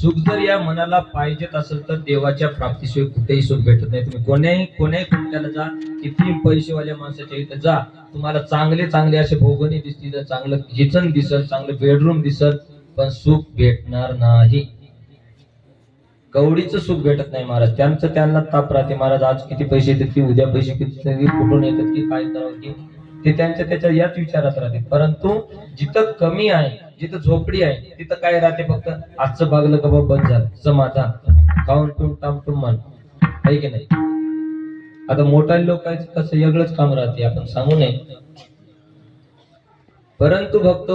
सुख जर या मनाला पाहिजेत असेल तर देवाच्या प्राप्तीशिवाय कुठेही सुख भेटत नाही. तुम्ही कोण्याही कुंट्याला जा, किती पैसेवाल्या माणसाच्या इथं जा, तुम्हाला चांगले असे भोगणी दिसतील, चांगलं किचन दिसल, चांगलं बेडरूम दिसल, पण सुख भेटणार नाही. कवडीचं सुख भेटत नाही महाराज. त्यांना ताप राहते महाराज, आज किती पैसे येतात की उद्या पैसे किती कुठून येतात की काय करावं की, ते त्याच्या याच विचारात राहते. परंतु जिथं कमी आहे, जिथं झोपडी आहे, तिथं काय राहते, फक्त आजचं भागलं का बाबा बंद झालं, समाधान, खाऊन पिऊन टामटूम मान, आहे की नाही. आता मोठा लोकांचं कसं वेगळंच काम राहते, आपण सांगू नये. परंतु भक्त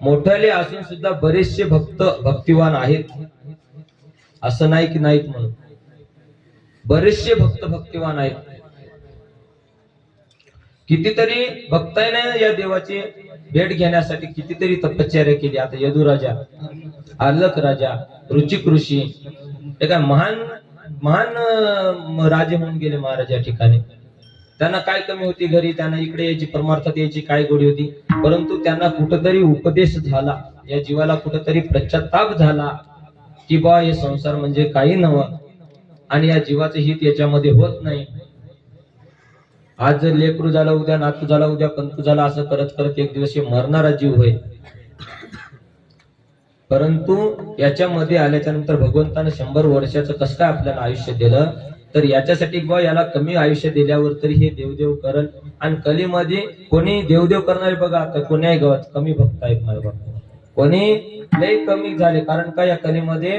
मोठाले असून सुद्धा बरेचसे भक्त भक्तिवान आहेत, असं नाही की नाहीत म्हणून. बरेचसे भक्त भक्तिवान आहेत. कितीतरी भक्तांनी या देवाची भेट घेण्यासाठी कितीतरी तपश्चर्या केली. आता यदुराजा, आलक राजा, रुचिक ऋषी, हे काय महान राजे म्हणून गेले महाराज या ठिकाणी. त्यांना काय कमी होती घरी, त्यांना इकडे यायची, परमार्थात यायची काय गोडी होती. परंतु त्यांना कुठंतरी उपदेश झाला, या जीवाला कुठंतरी पश्चाताप झाला की बा हे संसार म्हणजे काही नव्हतं आणि या जीवाचं हित याच्यामध्ये होत नाही. आज जर लेकरू झाला, उद्या नातू झाला, उद्या पंतू झाला, असं करत करत एक दिवस हे मरणारा जीव होय. परंतु याच्यामध्ये आल्याच्या नंतर भगवंतानं 100 वर्षाचं कसं काय आपल्याला आयुष्य दिलं, तर याच्यासाठी बा याला कमी आयुष्य दिल्यावर तरी हे देवदेव करल. आणि कलीमध्ये कोणी देवदेव करणारे बघा, आता कोण्याही गावात कमी भक्त आहेत माझ्या बाबा, कोणी लय कमी झाले. कारण का या कलीमध्ये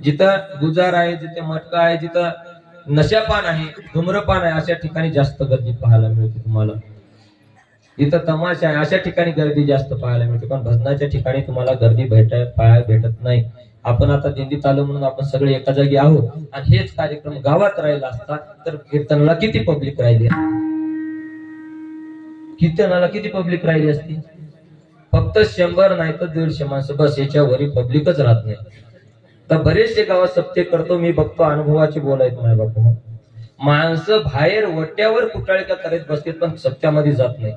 जिथं गुजार आहे, जिथे मटका आहे, जिथं नशापान आहे, धूम्रपान आहे, अशा ठिकाणी जास्त गर्दी पाहायला मिळते तुम्हाला. इथं तमाशा आहे, अशा ठिकाणी गर्दी जास्त पाहायला मिळते. पण भजनाच्या ठिकाणी तुम्हाला गर्दी पाहायला भेटत नाही. आपण आता दिंडीत आलो म्हणून आपण सगळे एका जागी आहोत, आणि हेच कार्यक्रम गावात राहिला असता तर कीर्तनाला किती पब्लिक राहिली, कीर्तनाला किती पब्लिक राहिली असती. फक्त 100 नाही तर 150 माणसं, बस, याच्यावरी पब्लिकच राहत नाही. तर बरेचसे गावात सप्ते करतो मी, बघतो, अनुभवाची बोलायचं नाही बापू. माणसं बाहेर वट्यावर कुटाळी करत बसतात, पण सप्त्यामध्ये जात नाही.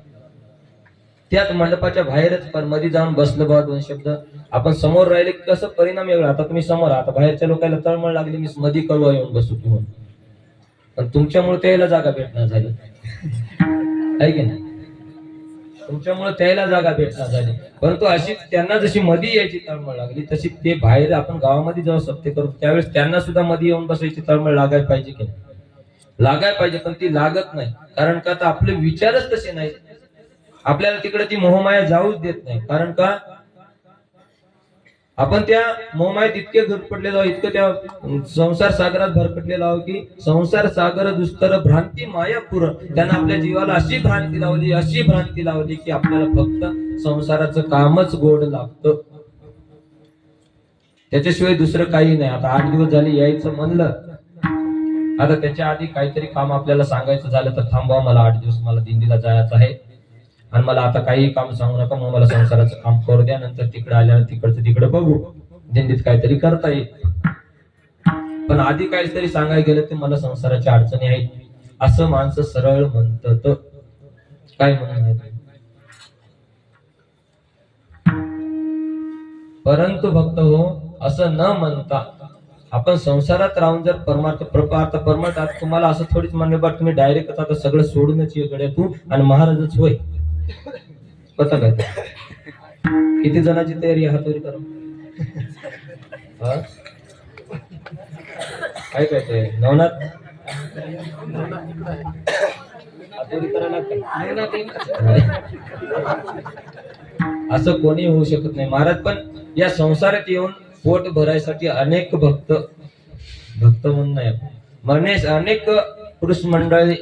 त्याच मंडपाच्या बाहेरच पण मध्ये जाऊन बसलं बा, 2 शब्द आपण समोर राहिले की कसं परिणाम वेगळा. आता तुम्ही समोर, आता बाहेरच्या लोकांना तळमळ लागली, मी मध्ये कळवा येऊन बसू की म्हणून, पण तुमच्यामुळे त्याला जागा भेटणार झाली, आहे की नाही. तुमच्यामुळे त्याला जागा भेटणार झाली. परंतु अशी त्यांना जशी मध्ये यायची तळमळ लागली, तशी ते बाहेर आपण गावामध्ये जेव्हा सप्ते करतो त्यावेळेस त्यांना सुद्धा मध्ये येऊन बसायची तळमळ लागायला पाहिजे की नाही, लागायला पाहिजे. पण ती लागत नाही. कारण का, तर आपले विचारच तसे नाही. आपल्याला तिकडे ती मोहमाया जाऊच देत नाही. कारण का, आपण त्या मोहमायात इतके गुरफटलेलो आहोत, इतकं त्या संसार सागरात भरकटलेलो आहोत की संसार सागर दुस्तर भ्रांती मायापूर. त्यानं आपल्या जीवाला अशी भ्रांती लावली की आपल्याला फक्त संसाराचं कामच गोड लागतं, त्याच्याशिवाय दुसरं काही नाही. आता 8 दिवस झाले यायचं म्हणलं, आता त्याच्या आधी काहीतरी काम आपल्याला सांगायचं झालं तर थांबवा, मला 8 दिवस मला दिंडीला जायचं आहे आणि मला आता काही काम सांगू नका, मग मला संसाराचं काम करू द्या, नंतर तिकडे आल्यानंतर तिकडचं तिकडे बघू, दिंडीत काहीतरी करता येईल. पण आधी काहीतरी सांगायला गेलं तर मला संसाराच्या अडचणी आहेत, असं माणसं सरळ म्हणतात. काय म्हणून, परंतु भक्त हो, असं न म्हणता आपण संसारात राहून जर परमार्थ तुम्हाला असं थोडीच म्हणलं बा तुम्ही डायरेक्ट आता सगळं सोडूनच ये गड्या तू आणि महाराजच होय, कसं काय. किती जणांची तयारी हातोरी करा, काय ते नवनाथ हातोरी करायला असं कोणी होऊ शकत नाही महाराज. पण या संसारात येऊन पोट भरायसाठी अनेक भक्त म्हणून नाही, अनेक पुरुष मंडळी